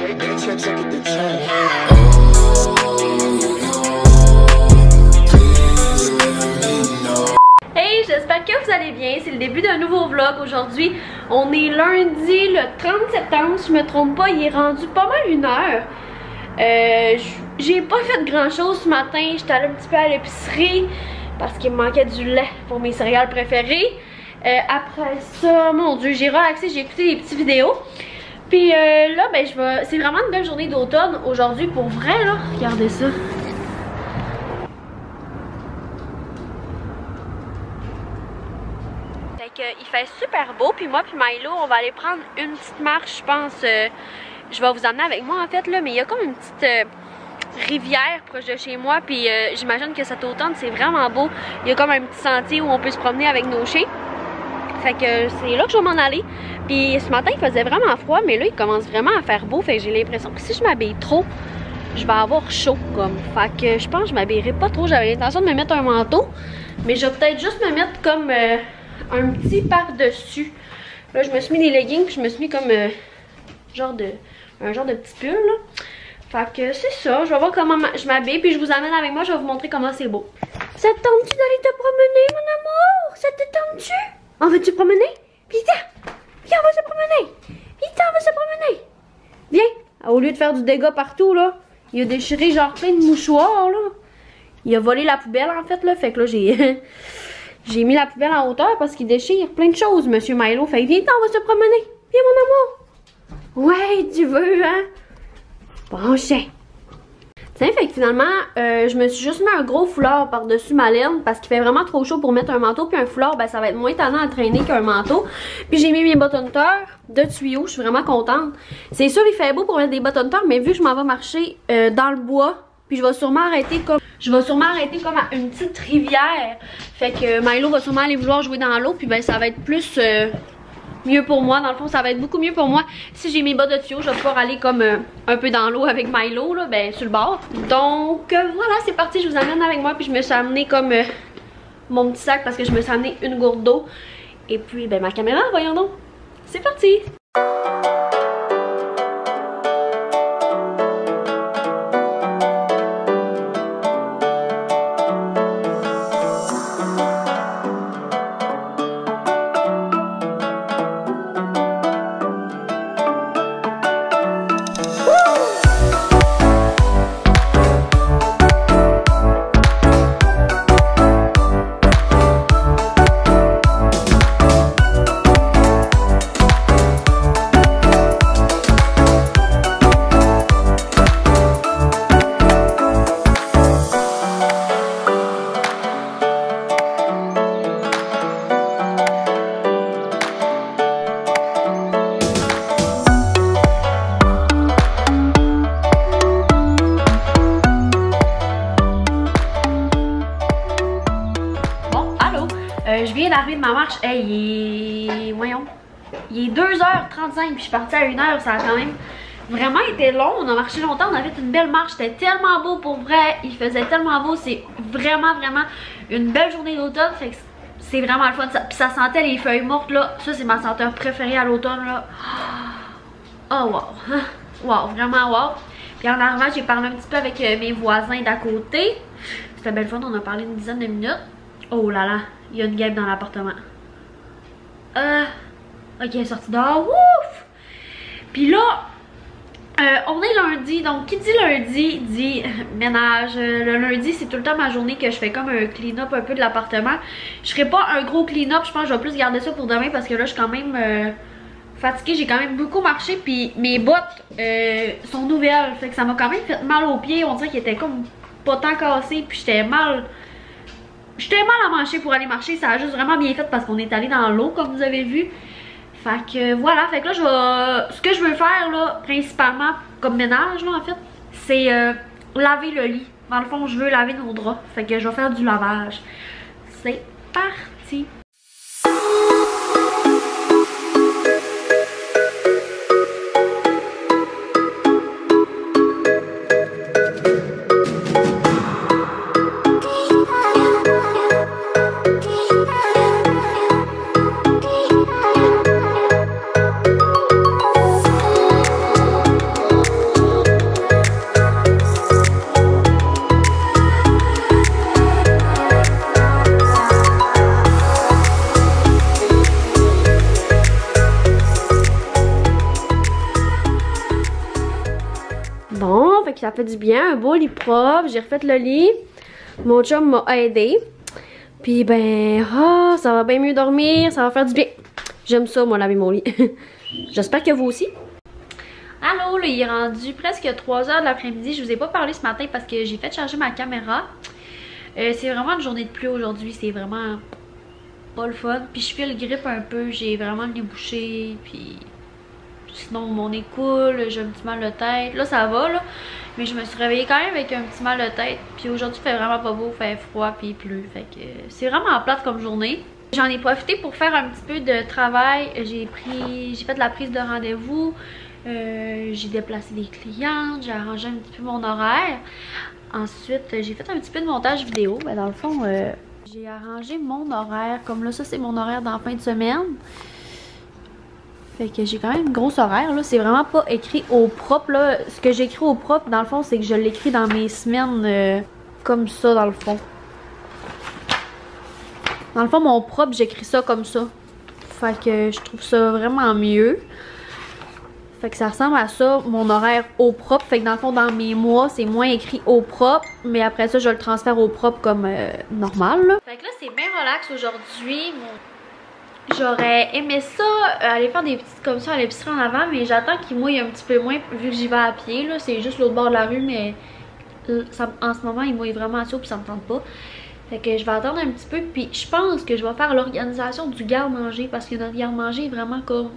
Hey, j'espère que vous allez bien. C'est le début d'un nouveau vlog. Aujourd'hui, on est lundi le 30 septembre. Si je me trompe pas, il est rendu pas mal 1h. J'ai pas fait grand chose ce matin. J'étais allée un petit peu à l'épicerie parce qu'il me manquait du lait pour mes céréales préférées. Après ça, mon Dieu, j'ai relaxé, j'ai écouté des petites vidéos. Puis là, ben c'est vraiment une belle journée d'automne aujourd'hui pour vrai là. Regardez ça. Fait que, il fait super beau, puis moi puis Milo, on va aller prendre une petite marche, je pense. Je vais vous emmener avec moi en fait là, mais il y a comme une petite rivière proche de chez moi, puis j'imagine que cet automne c'est vraiment beau. Il y a comme un petit sentier où on peut se promener avec nos chiens. Fait que c'est là que je vais m'en aller. Puis ce matin il faisait vraiment froid, mais là il commence vraiment à faire beau. Fait que j'ai l'impression que si je m'habille trop, je vais avoir chaud comme. Fait que je pense que je m'habillerai pas trop. J'avais l'intention de me mettre un manteau, mais je vais peut-être juste me mettre comme un petit par-dessus. Là je me suis mis des leggings, puis je me suis mis comme un genre de petit pull là. Fait que c'est ça, je vais voir comment je m'habille, puis je vous amène avec moi, je vais vous montrer comment c'est beau. Ça te tente-tu d'aller te promener, mon amour? Ça te tente-tu? On veut-tu promener? Viens, viens, on va se promener. Viens, on va se promener. Viens. Au lieu de faire du dégât partout, là, il a déchiré genre plein de mouchoirs, là. Il a volé la poubelle, en fait, là. Fait que là, j'ai mis la poubelle en hauteur parce qu'il déchire plein de choses, monsieur Milo. Fait que viens, on va se promener. Viens, mon amour. Ouais, tu veux, hein? Bon chien. Tiens, fait que finalement, je me suis juste mis un gros foulard par-dessus ma laine parce qu'il fait vraiment trop chaud pour mettre un manteau. Puis un foulard, ben ça va être moins tannant à traîner qu'un manteau. Puis j'ai mis mes bâtonneteurs de tuyaux, je suis vraiment contente. C'est sûr, il fait beau pour mettre des bâtonneteurs, mais vu que je m'en vais marcher dans le bois, puis je vais sûrement arrêter comme à une petite rivière. Fait que Milo va sûrement aller vouloir jouer dans l'eau, puis ben ça va être plus mieux pour moi. Dans le fond, ça va être beaucoup mieux pour moi. Si j'ai mes bas de tuyau, je vais pouvoir aller comme un peu dans l'eau avec Milo, là, ben sur le bord. Donc voilà, c'est parti, je vous amène avec moi. Puis je me suis amené comme mon petit sac parce que je me suis amené une gourde d'eau. Et puis ben ma caméra, voyons donc. C'est parti! Je viens d'arriver de ma marche. Hey, voyons. Il est 2h35 puis je suis partie à 1h. Ça a quand même vraiment été long. On a marché longtemps. On a fait une belle marche. C'était tellement beau pour vrai. Il faisait tellement beau. C'est vraiment une belle journée d'automne. Fait que c'est vraiment le fun. Puis ça sentait les feuilles mortes là. Ça, c'est ma senteur préférée à l'automne là. Oh wow. Wow, vraiment wow. Puis en arrivant, j'ai parlé un petit peu avec mes voisins d'à côté. C'était belle fun. On a parlé une dizaine de minutes. Oh là là. Il y a une guêpe dans l'appartement. Ok, elle est sortie dehors. Ouf! Puis là, on est lundi. Donc, qui dit lundi, dit ménage. Le lundi, c'est tout le temps ma journée que je fais comme un clean-up un peu de l'appartement. Je ferai pas un gros clean-up. Je pense que je vais plus garder ça pour demain parce que là, je suis quand même fatiguée. J'ai quand même beaucoup marché. Puis mes bottes sont nouvelles. Fait que ça m'a quand même fait mal aux pieds. On dirait qu'ils étaient comme pas tant cassés. Puis j'étais mal à manger pour aller marcher. Ça a juste vraiment bien fait parce qu'on est allé dans l'eau comme vous avez vu. Fait que voilà, fait que là ce que je veux faire là, principalement comme ménage là en fait, c'est laver le lit. Dans le fond, je veux laver nos draps. Fait que je vais faire du lavage. C'est parti! Bon, fait que ça fait du bien, un beau lit propre, j'ai refait le lit. Mon chum m'a aidé. Puis ben, ça va bien mieux dormir, ça va faire du bien. J'aime ça, moi, laver mon lit. J'espère que vous aussi. Allô, là, il est rendu presque 3 h de l'après-midi. Je vous ai pas parlé ce matin parce que j'ai fait charger ma caméra. C'est vraiment une journée de pluie aujourd'hui, c'est vraiment pas le fun. Puis je file grippe un peu, j'ai vraiment le nez bouché, puis sinon mon nez coule, j'ai un petit mal de tête. Là ça va là, mais je me suis réveillée quand même avec un petit mal de tête. Puis aujourd'hui il fait vraiment pas beau, il fait froid puis il pleut. Fait que c'est vraiment plate comme journée. J'en ai profité pour faire un petit peu de travail. J'ai fait de la prise de rendez-vous. J'ai déplacé des clientes, j'ai arrangé un petit peu mon horaire. Ensuite, j'ai fait un petit peu de montage vidéo. Ben, dans le fond, j'ai arrangé mon horaire. Comme là, ça c'est mon horaire dans fin de semaine. Fait que j'ai quand même une grosse horaire. Là, c'est vraiment pas écrit au propre. Là. Ce que j'écris au propre, dans le fond, c'est que je l'écris dans mes semaines comme ça, dans le fond. Dans le fond, mon propre, j'écris ça comme ça. Fait que je trouve ça vraiment mieux. Fait que ça ressemble à ça, mon horaire au propre. Fait que dans le fond, dans mes mois, c'est moins écrit au propre. Mais après ça, je le transfère au propre comme normal. Là. Fait que là, c'est bien relax aujourd'hui. J'aurais aimé ça, aller faire des petites comme ça à l'épicerie en avant. Mais j'attends qu'il mouille un petit peu moins vu que j'y vais à pied. C'est juste l'autre bord de la rue. Mais en ce moment, il mouille vraiment assez haut puis ça me tente pas. Fait que je vais attendre un petit peu. Puis je pense que je vais faire l'organisation du garde-manger. Parce que notre garde-manger est vraiment comme...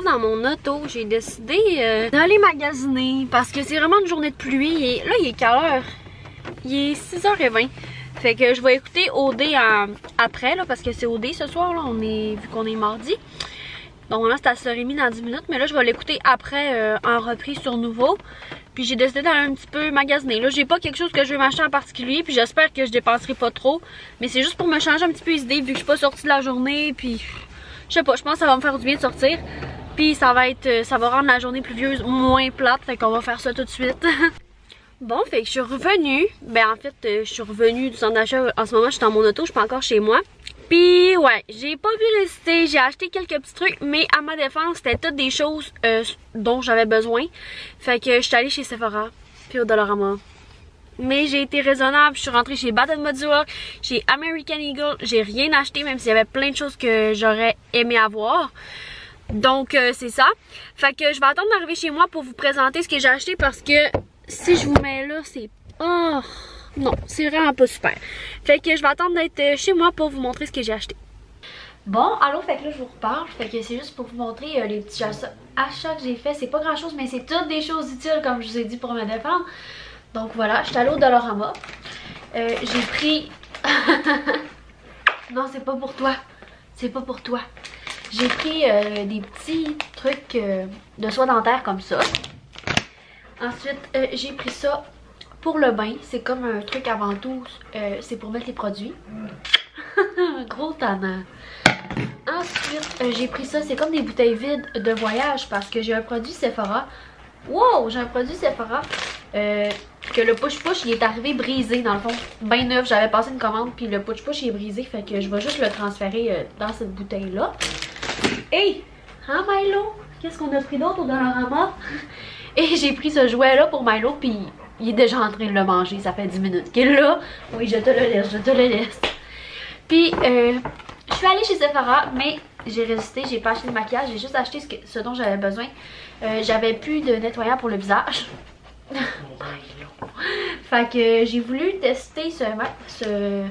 Dans mon auto, j'ai décidé d'aller magasiner parce que c'est vraiment une journée de pluie et là il est quelle heure? Il est 6h20. Fait que je vais écouter OD après là, parce que c'est OD ce soir là, vu qu'on est mardi. Donc là c'est à 6h30 dans 10 minutes, mais là je vais l'écouter après en reprise sur nouveau. Puis j'ai décidé d'aller un petit peu magasiner. Là j'ai pas quelque chose que je veux m'acheter en particulier, puis j'espère que je dépenserai pas trop. Mais c'est juste pour me changer un petit peu les idées vu que je suis pas sortie de la journée, puis je sais pas, je pense que ça va me faire du bien de sortir. Puis ça va rendre la journée pluvieuse moins plate, fait qu'on va faire ça tout de suite. Bon, fait que je suis revenue. Ben en fait, je suis revenue du centre d'achat. En ce moment, je suis dans mon auto, je suis pas encore chez moi. Puis ouais, j'ai pas pu résister, j'ai acheté quelques petits trucs, mais à ma défense, c'était toutes des choses dont j'avais besoin. Fait que je suis allée chez Sephora, puis au Dollarama. Mais j'ai été raisonnable, je suis rentrée chez Bath & Body Works, chez American Eagle. J'ai rien acheté, même s'il y avait plein de choses que j'aurais aimé avoir. Donc c'est ça. Fait que je vais attendre d'arriver chez moi pour vous présenter ce que j'ai acheté parce que si je vous mets là, c'est... Oh non, c'est vraiment pas super. Fait que je vais attendre d'être chez moi pour vous montrer ce que j'ai acheté. Bon, allô, fait que là je vous reparle. Fait que c'est juste pour vous montrer les petits achats que j'ai fait. C'est pas grand chose, mais c'est toutes des choses utiles comme je vous ai dit pour me défendre. Donc voilà, je suis allée au Dollarama. J'ai pris... Non, c'est pas pour toi. C'est pas pour toi. J'ai pris des petits trucs de soie dentaire comme ça. Ensuite, j'ai pris ça pour le bain. C'est comme un truc avant tout. C'est pour mettre les produits. Gros tannant. Ensuite, j'ai pris ça. C'est comme des bouteilles vides de voyage parce que j'ai un produit Sephora. Wow! J'ai un produit Sephora. Que le push-push, il est arrivé brisé dans le fond. Ben neuf. J'avais passé une commande puis le push-push il est brisé. Fait que je vais juste le transférer dans cette bouteille-là. Hey! Hein Milo? Qu'est-ce qu'on a pris d'autre au Dollarama? Et j'ai pris ce jouet-là pour Milo, puis il est déjà en train de le manger, ça fait 10 minutes qu'il est là. Oui, je te le laisse, je te le laisse. Puis, je suis allée chez Sephora, mais j'ai résisté, j'ai pas acheté de maquillage, j'ai juste acheté ce dont j'avais besoin. J'avais plus de nettoyant pour le visage. Fait que j'ai voulu tester ce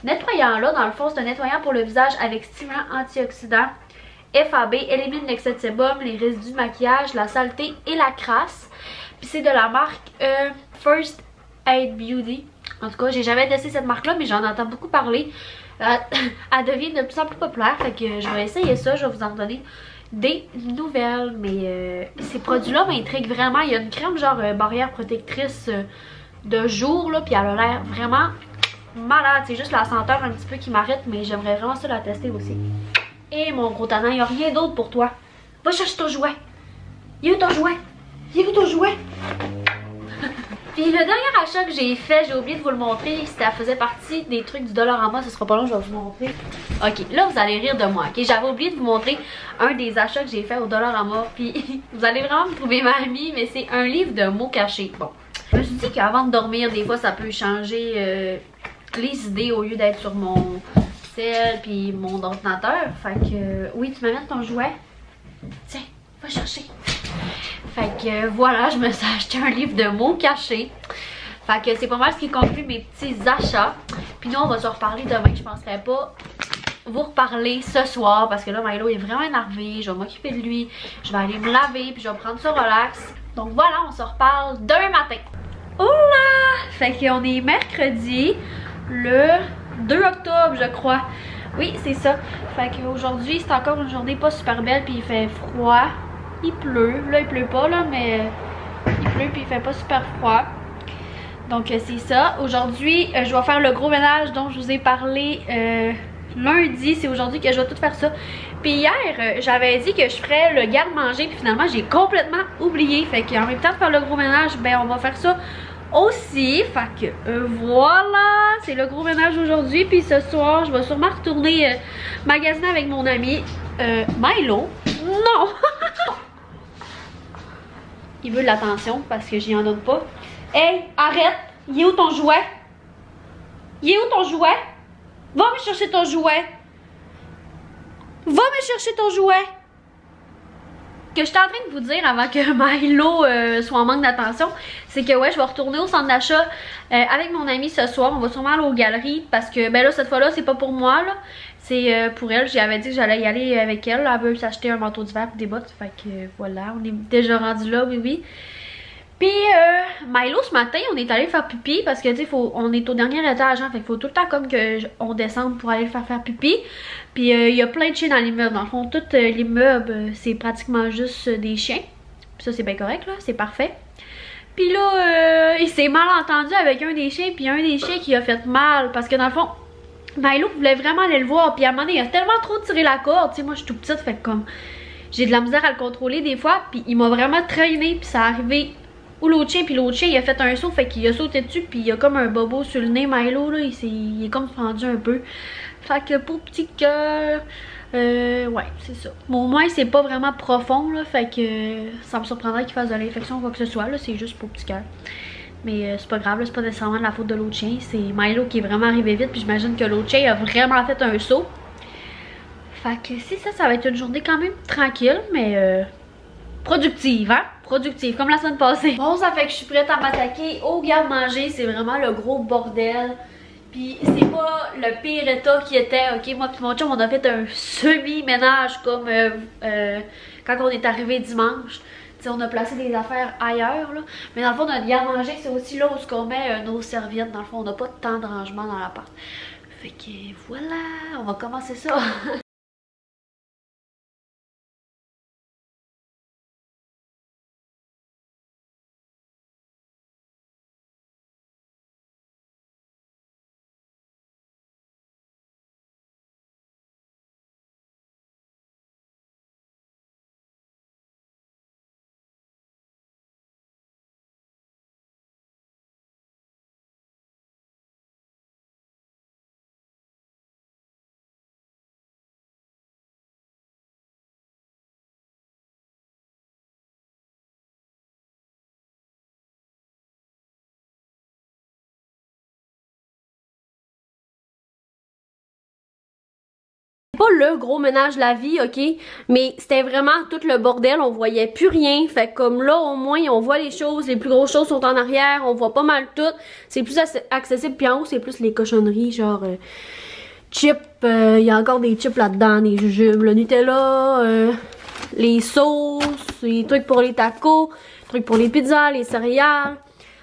nettoyant-là. Dans le fond, c'est un nettoyant pour le visage avec stimulant antioxydant FAB, élimine l'excès de sébum, les résidus de maquillage, la saleté et la crasse. Puis c'est de la marque First Aid Beauty. En tout cas, j'ai jamais testé cette marque-là, mais j'en entends beaucoup parler. Elle devient de plus en plus populaire, fait que je vais essayer ça, je vais vous en donner des nouvelles. Mais ces produits-là m'intriguent vraiment. Il y a une crème genre barrière protectrice de jour, là, puis elle a l'air vraiment malade. C'est juste la senteur un petit peu qui m'arrête, mais j'aimerais vraiment ça la tester aussi. Et mon gros tannant, il n'y a rien d'autre pour toi. Va chercher ton jouet. Il est où ton jouet? Il est où ton jouet? Puis le dernier achat que j'ai fait, j'ai oublié de vous le montrer, ça faisait partie des trucs du Dollarama, ce sera pas long, je vais vous montrer. Ok, là vous allez rire de moi, ok? J'avais oublié de vous montrer un des achats que j'ai fait au Dollarama, puis vous allez vraiment me trouver ma amie, mais c'est un livre de mots cachés. Bon, je me suis dit qu'avant de dormir, des fois ça peut changer les idées au lieu d'être sur mon cell puis mon ordinateur. Fait que, oui, tu m'amènes ton jouet? Tiens, va chercher. Fait que voilà, je me suis acheté un livre de mots cachés. Fait que c'est pas mal ce qui conclut mes petits achats. Puis nous on va se reparler demain. Je penserais pas vous reparler ce soir parce que là Milo est vraiment énervé. Je vais m'occuper de lui. Je vais aller me laver puis je vais prendre ça relax. Donc voilà, on se reparle demain matin. Hola! Fait qu'on est mercredi le 2 octobre je crois. Oui c'est ça. Fait qu'aujourd'hui c'est encore une journée pas super belle puis il fait froid. Il pleut, là il pleut pas là, mais il pleut puis il fait pas super froid. Donc c'est ça. Aujourd'hui, je vais faire le gros ménage dont je vous ai parlé lundi. C'est aujourd'hui que je vais tout faire ça. Puis hier, j'avais dit que je ferais le garde-manger puis finalement j'ai complètement oublié. Fait qu'en même temps de faire le gros ménage, ben on va faire ça aussi. Fait que voilà, c'est le gros ménage aujourd'hui. Puis ce soir, je vais sûrement retourner magasiner avec mon ami Milo. Non! Il veut de l'attention parce que j'y en donne pas. Hey, arrête! Il est où ton jouet? Il est où ton jouet? Va me chercher ton jouet! Va me chercher ton jouet! Ce que j'étais en train de vous dire avant que Milo soit en manque d'attention, c'est que ouais, je vais retourner au centre d'achat avec mon amie ce soir. On va sûrement aller aux galeries parce que ben là, cette fois-là, c'est pas pour moi là. C'est pour elle. J'avais dit que j'allais y aller avec elle. Elle veut s'acheter un manteau d'hiver et des bottes. Fait que voilà, on est déjà rendu là, oui, oui. Puis Milo, ce matin, on est allé faire pipi parce que tu sais, on est au dernier étage, hein, fait qu'il faut tout le temps comme que on descende pour aller faire pipi. Puis il y a plein de chiens dans l'immeuble. Dans le fond, tout l'immeuble, c'est pratiquement juste des chiens. Puis ça, c'est bien correct, là, c'est parfait. Puis là, il s'est mal entendu avec un des chiens, puis un des chiens qui a fait mal parce que dans le fond, Milo voulait vraiment aller le voir, puis à un moment donné, il a tellement trop tiré la corde, tu sais, moi je suis toute petite, fait que comme j'ai de la misère à le contrôler des fois, puis il m'a vraiment traîné, puis ça arrivé où l'autre chien, puis l'autre chien il a fait un saut, fait qu'il a sauté dessus, puis il a comme un bobo sur le nez, Milo là, il est comme fendu un peu, fait que pour petit cœur, ouais, c'est ça. Bon, au moins c'est pas vraiment profond là, fait que ça me surprendrait qu'il fasse de l'infection ou quoi que ce soit là, c'est juste pour petit cœur. Mais c'est pas grave, c'est pas nécessairement de la faute de l'autre chien. C'est Milo qui est vraiment arrivé vite. Puis j'imagine que l'autre chien a vraiment fait un saut. Fait que c'est ça, ça va être une journée quand même tranquille, mais productive, hein? Productive, comme la semaine passée. Bon, ça fait que je suis prête à m'attaquer au garde-manger. C'est vraiment le gros bordel. Puis c'est pas le pire état qui était, ok? Moi puis mon chum, on a fait un semi-ménage comme quand on est arrivé dimanche. On a placé des affaires ailleurs, là. Mais dans le fond, notre garde-manger, c'est aussi là où on met nos serviettes. Dans le fond, on n'a pas tant de rangement dans l'appart. Fait que voilà, on va commencer ça. Pas le gros ménage de la vie, ok, mais c'était vraiment tout le bordel, on voyait plus rien, fait que comme là au moins on voit les choses, les plus grosses choses sont en arrière, on voit pas mal tout, c'est plus accessible, puis en haut c'est plus les cochonneries genre chips, Il y a encore des chips là-dedans, des jujubes, le Nutella, les sauces, les trucs pour les tacos, les trucs pour les pizzas, les céréales,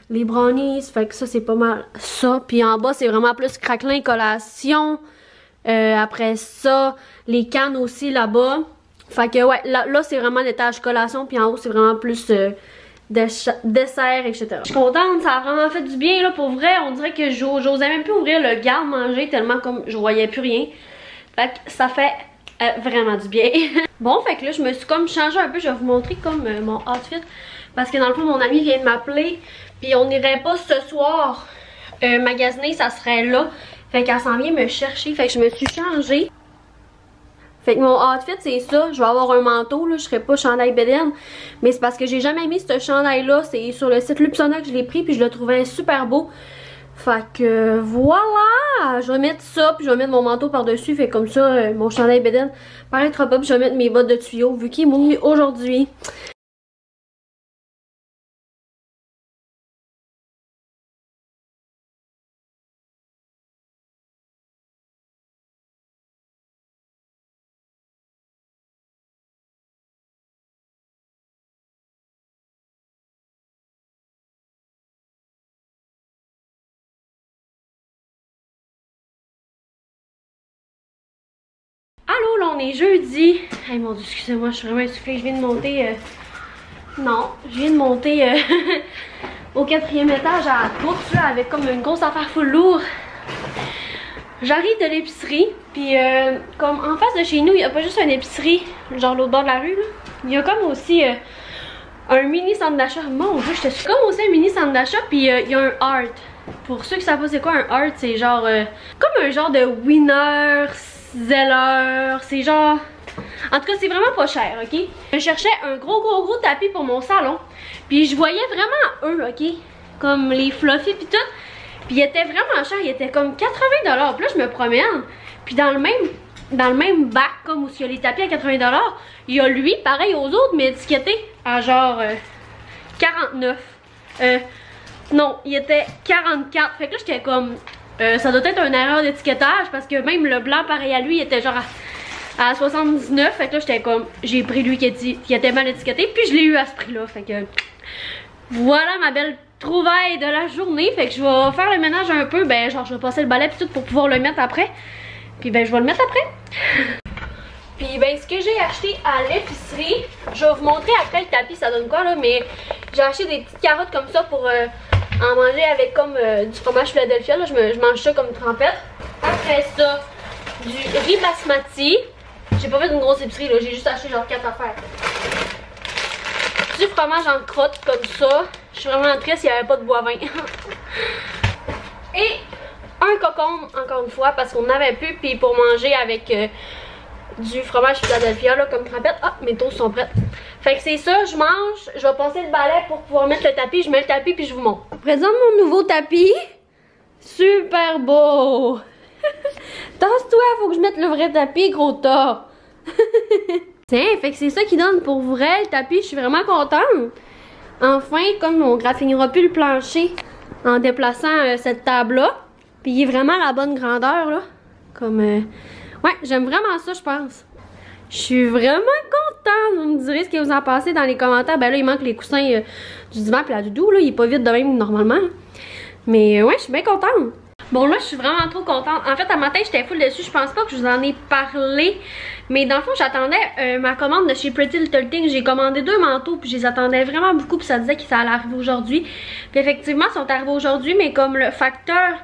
les brownies. Fait que ça, c'est pas mal ça. Puis en bas, c'est vraiment plus craquelin, collation. Après ça, les cannes aussi là-bas. Fait que ouais, là c'est vraiment l'étage collation. Puis en haut, c'est vraiment plus dessert, etc. Je suis contente, ça a vraiment fait du bien là, pour vrai. On dirait que j'osais même plus ouvrir le garde-manger tellement comme je voyais plus rien. Fait que ça fait vraiment du bien. Bon, fait que là je me suis comme changée un peu. Je vais vous montrer comme mon outfit. Parce que dans le fond mon ami vient de m'appeler. Puis on n'irait pas ce soir magasiner, ça serait là. Fait qu'elle s'en vient me chercher. Fait que je me suis changée. Fait que mon outfit c'est ça, je vais avoir un manteau là, je serai pas chandail bedaine. Mais c'est parce que j'ai jamais mis ce chandail là, c'est sur le site Lupsona que je l'ai pris puis je le trouvais super beau. Fait que voilà, je vais mettre ça puis je vais mettre mon manteau par dessus, fait comme ça mon chandail bedaine paraîtra pas puis je vais mettre mes bottes de tuyau vu qu'il est mouillé aujourd'hui. Allô, là on est jeudi. Hey mon dieu, excusez-moi, je suis vraiment essoufflée. Je viens de monter. Non, je viens de monter au 4e étage à la course là, avec comme une grosse affaire full lourd. J'arrive de l'épicerie, puis comme en face de chez nous, il n'y a pas juste une épicerie, genre l'autre bord de la rue là. Il y a comme aussi un mini centre d'achat. Mon dieu, je te suis comme aussi un mini centre d'achat, puis il y a un Art. Pour ceux qui savent pas c'est quoi un Art, c'est genre comme un genre de Winner. Zeller, c'est genre... En tout cas, c'est vraiment pas cher, ok? Je cherchais un gros tapis pour mon salon. Puis je voyais vraiment eux, ok? Comme les fluffy pis tout. Puis il était vraiment cher, il était comme 80$. Puis là, je me promène. Puis dans le même bac, comme où il y a les tapis à 80$, il y a lui, pareil aux autres, mais étiqueté à genre 49. Non, il était 44. Fait que là, j'étais comme... ça doit être une erreur d'étiquetage parce que même le blanc pareil à lui il était genre à 79. Fait que là j'étais comme, j'ai pris lui qui était mal étiqueté puis je l'ai eu à ce prix là. Fait que voilà ma belle trouvaille de la journée. Fait que je vais faire le ménage un peu, ben genre je vais passer le balai puis tout pour pouvoir le mettre après. Puis ben je vais le mettre après. Puis ben ce que j'ai acheté à l'épicerie, je vais vous montrer après le tapis ça donne quoi là, mais j'ai acheté des petites carottes comme ça pour en manger avec comme du fromage Philadelphia, là, je mange ça comme trempette. Après ça, du riz basmati. J'ai pas fait une grosse épicerie, là, j'ai juste acheté genre 4 affaires. Du fromage en crotte comme ça. Je suis vraiment triste, il n'y avait pas de bois-vin. Et un cocombe, encore une fois, parce qu'on n'avait plus, puis pour manger avec du fromage Philadelphia, là, comme trempette. Ah, mes toasts sont prêtes. Fait que c'est ça, je mange, je vais passer le balai pour pouvoir mettre le tapis, je mets le tapis puis je vous montre. Je vous présente mon nouveau tapis. Super beau. Tasse-toi, faut que je mette le vrai tapis, gros tas. Tiens, fait que c'est ça qui donne pour vrai le tapis, je suis vraiment contente. Enfin, comme on graffinera plus le plancher en déplaçant cette table-là. Puis il est vraiment à la bonne grandeur, là. Comme, ouais, j'aime vraiment ça, je pense. Je suis vraiment contente. Vous me direz ce que vous en pensez dans les commentaires. Ben là, il manque les coussins du divan et la doudou. Là, il est pas vite de même normalement. Mais ouais, je suis bien contente. Bon, là, je suis vraiment trop contente. En fait, à matin, j'étais full dessus. Je pense pas que je vous en ai parlé. Mais dans le fond, j'attendais ma commande de chez Pretty Little Thing. J'ai commandé 2 manteaux. Puis je les attendais vraiment beaucoup. Puis ça disait que ça allait arriver aujourd'hui. Puis effectivement, ils sont arrivés aujourd'hui. Mais comme le facteur,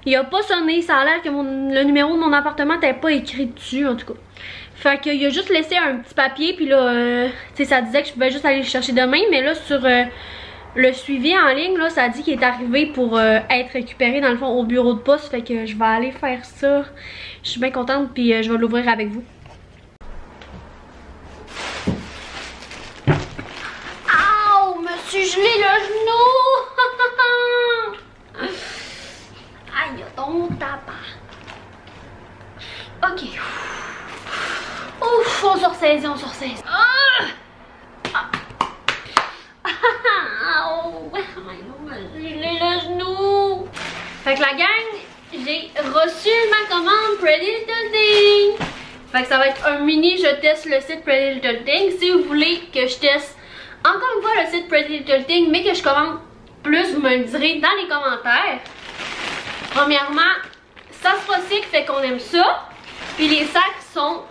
il a pas sonné. Ça a l'air que le numéro de mon appartement n'était pas écrit dessus, en tout cas. Fait qu'il a juste laissé un petit papier, puis là, tu sais, ça disait que je pouvais juste aller le chercher demain, mais là, sur le suivi en ligne, là, ça dit qu'il est arrivé pour être récupéré, dans le fond, au bureau de poste, fait que je vais aller faire ça. Je suis bien contente, puis je vais l'ouvrir avec vous. Ouh, me suis gelé le genou! Aïe, ton tabac. Ok. Ouf, on se ressaisit, on se ressaisit. Oh, j'ai le genou. Fait que la gang, j'ai reçu ma commande Pretty Little Thing. Fait que ça va être un mini je teste le site Pretty Little Thing. Si vous voulez que je teste encore une fois le site Pretty Little Thing, mais que je commande plus, vous me le direz dans les commentaires. Premièrement, ça se recycle, fait qu'on aime ça. Puis les sacs sont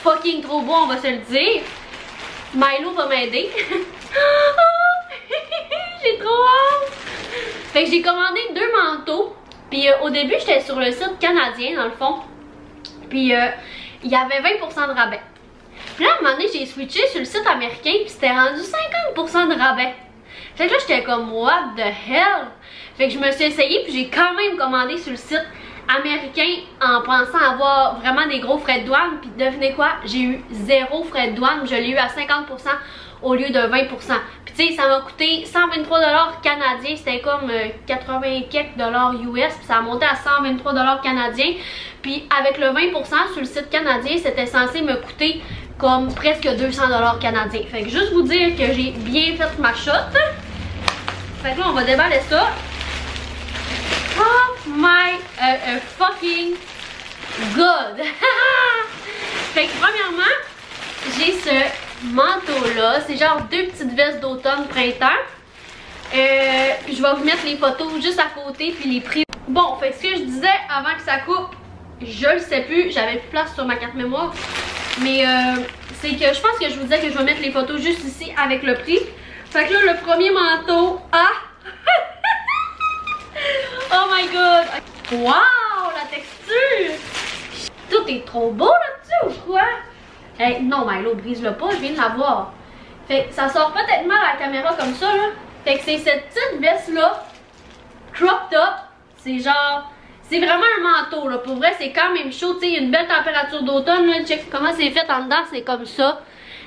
fucking trop beaux, on va se le dire. Milo va m'aider. J'ai trop hâte. Fait que j'ai commandé 2 manteaux. Puis au début, j'étais sur le site canadien, dans le fond. Puis il y avait 20% de rabais. Puis là, à un moment donné, j'ai switché sur le site américain. Puis c'était rendu 50% de rabais. Fait que là, j'étais comme, what the hell? Fait que je me suis essayée. Puis j'ai quand même commandé sur le site américain en pensant avoir vraiment des gros frais de douane. Puis devinez quoi? J'ai eu 0 frais de douane. Je l'ai eu à 50% au lieu de 20%. Puis tu sais, ça m'a coûté 123 $ canadiens. C'était comme 80 quelques dollars US. Puis ça a monté à 123 $ canadiens. Puis avec le 20% sur le site canadien, c'était censé me coûter comme presque 200 $ canadiens. Fait que juste vous dire que j'ai bien fait ma shot. Fait que là, on va déballer ça. Oh my fucking god! Fait que premièrement, j'ai ce manteau-là. C'est genre 2 petites vestes d'automne-printemps. Je vais vous mettre les photos juste à côté puis les prix. Bon, fait que ce que je disais avant que ça coupe, je le sais plus. J'avais plus place sur ma carte mémoire. Mais c'est que je pense que je vous disais que je vais mettre les photos juste ici avec le prix. Fait que là, le premier manteau à... Oh my god! Wow! La texture! Tout est trop beau là-dessus ou quoi? Hey, non, Milo, brise-le pas, je viens de la voir. Fait que ça sort peut-être mal à la caméra comme ça, là. Fait que c'est cette petite veste-là, crop top. C'est genre... C'est vraiment un manteau, là. Pour vrai, c'est quand même chaud. Tu sais, il y a une belle température d'automne, là. Check comment c'est fait en dedans, c'est comme ça.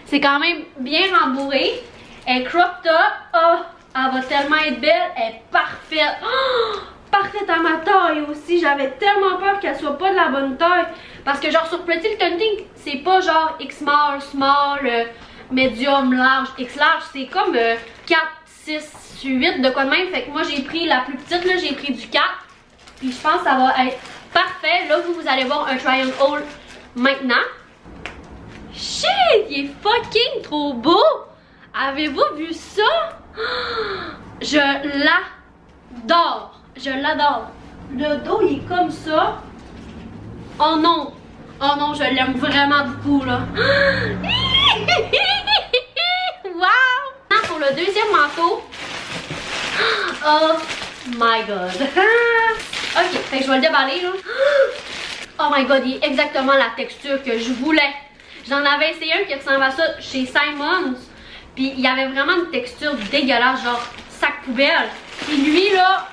C'est quand même bien rembourré. Elle est crop top. Oh! Elle va tellement être belle, elle est parfaite. Oh, parfaite à ma taille aussi. J'avais tellement peur qu'elle soit pas de la bonne taille. Parce que genre sur Pretty Little Thing, c'est pas genre X small, medium, large, X large. C'est comme 4, 6, 8 de quoi de même. Fait que moi j'ai pris la plus petite, là j'ai pris du 4. Puis je pense que ça va être parfait. Là vous allez voir un try on haul maintenant. Shit, il est fucking trop beau. Avez-vous vu ça? Je l'adore. Je l'adore. Le dos, il est comme ça. Oh non. Oh non, je l'aime vraiment beaucoup, là. Wow! Pour le deuxième manteau. Oh my god. Ok, fait que je vais le déballer, là. Oh my god, il est exactement la texture que je voulais. J'en avais essayé un qui ressemble à ça chez Simons. Puis il y avait vraiment une texture dégueulasse, genre sac poubelle. Puis lui là,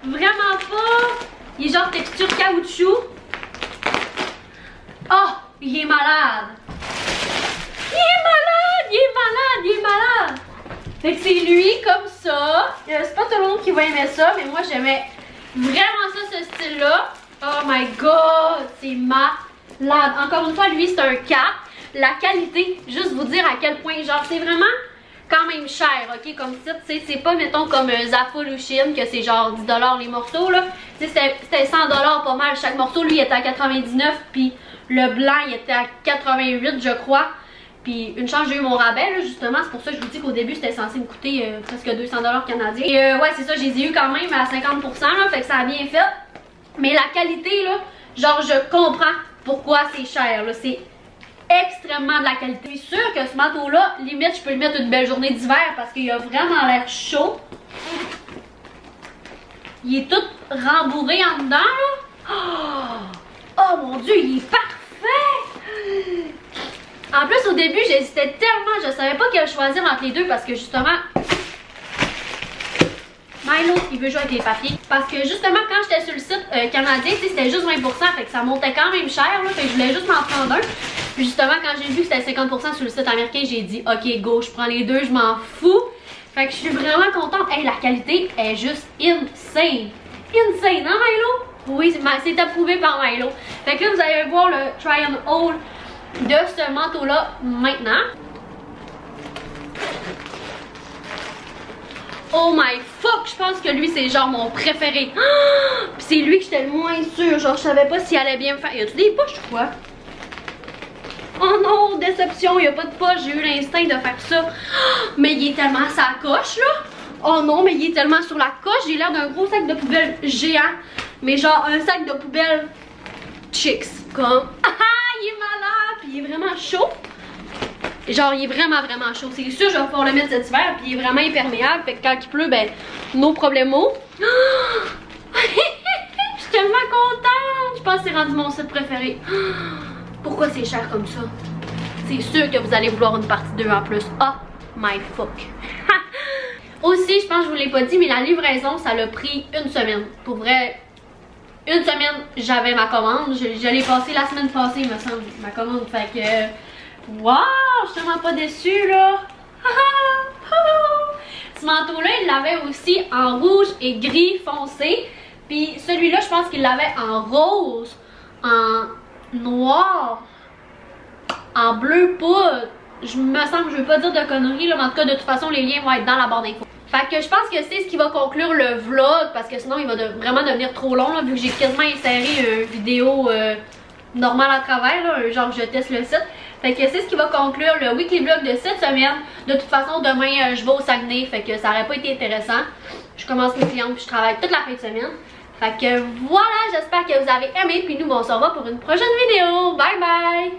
vraiment pas. Il est genre texture caoutchouc. Oh, il est malade. Il est malade, il est malade, il est malade. Fait que c'est lui comme ça. C'est pas tout le monde qui va aimer ça, mais moi j'aimais vraiment ça, ce style-là. Oh my god, c'est malade. Encore une fois, lui c'est un 4. La qualité, juste vous dire à quel point, genre c'est vraiment quand même cher, ok, comme ça, tu sais, c'est pas mettons comme Zaful ou Shein que c'est genre 10 $ les morceaux là, tu sais, c'était 100 $ pas mal chaque morceau, lui il était à 99, puis le blanc il était à 88 je crois, puis une chance j'ai eu mon rabais là justement, c'est pour ça que je vous dis qu'au début c'était censé me coûter presque 200 $, canadiens, et ouais c'est ça, j'ai eu quand même à 50% là, fait que ça a bien fait, mais la qualité là, genre je comprends pourquoi c'est cher là, c'est extrêmement de la qualité. Je suis sûre que ce manteau là, limite je peux le mettre une belle journée d'hiver parce qu'il a vraiment l'air chaud. Il est tout rembourré en dedans là. Oh mon dieu, il est parfait. En plus au début j'hésitais tellement, je savais pas quel choisir entre les deux parce que justement Milo il veut jouer avec les papiers. Parce que justement quand j'étais sur le site canadien, c'était juste 20%, fait que ça montait quand même cher là, fait que je voulais juste m'en prendre un. Puis justement quand j'ai vu que c'était 50% sur le site américain, j'ai dit ok go, je prends les deux, je m'en fous. Fait que je suis vraiment contente. Hey, la qualité est juste insane. Insane, hein Milo? Oui, c'est approuvé par Milo. Fait que là vous allez voir le try on haul de ce manteau là maintenant. Oh my fuck fuck, je pense que lui c'est genre mon préféré. Puis c'est lui que j'étais le moins sûre, genre je savais pas s'il allait bien me faire. Y a-tu des poches ou quoi? Oh non, déception, y a pas de poche, j'ai eu l'instinct de faire ça. Mais il est tellement à sa coche là. Oh non, mais il est tellement sur la coche, j'ai l'air d'un gros sac de poubelle géant. Mais genre un sac de poubelle chicks, comme. Il est malade, puis il est vraiment chaud. Genre, il est vraiment chaud. C'est sûr, je vais pouvoir le mettre cet hiver, puis il est vraiment imperméable. Fait que quand il pleut, ben, no problemo. Je suis tellement contente. Je pense que c'est rendu mon site préféré. Pourquoi c'est cher comme ça? C'est sûr que vous allez vouloir une partie 2 en plus. Oh my fuck. Aussi, je pense que je vous l'ai pas dit, mais la livraison, ça l'a pris une semaine. Pour vrai, une semaine, j'avais ma commande. Je l'ai passée la semaine passée, il me semble, ma commande. Fait que, wow, je suis tellement pas déçue, là. Ce manteau-là, il l'avait aussi en rouge et gris foncé. Puis celui-là, je pense qu'il l'avait en rose, en noir, en bleu poudre. Je me sens que je veux pas dire de conneries, là, mais en tout cas, de toute façon, les liens vont être dans la barre d'infos. Fait que je pense que c'est ce qui va conclure le vlog, parce que sinon il va vraiment devenir trop long, là, vu que j'ai quasiment inséré une vidéo normale à travers, là, genre je teste le site. Fait que c'est ce qui va conclure le weekly vlog de cette semaine. De toute façon, demain je vais au Saguenay, fait que ça aurait pas été intéressant. Je commence mes clientes puis je travaille toute la fin de semaine. Fait que voilà, j'espère que vous avez aimé, puis nous on se revoit pour une prochaine vidéo. Bye bye!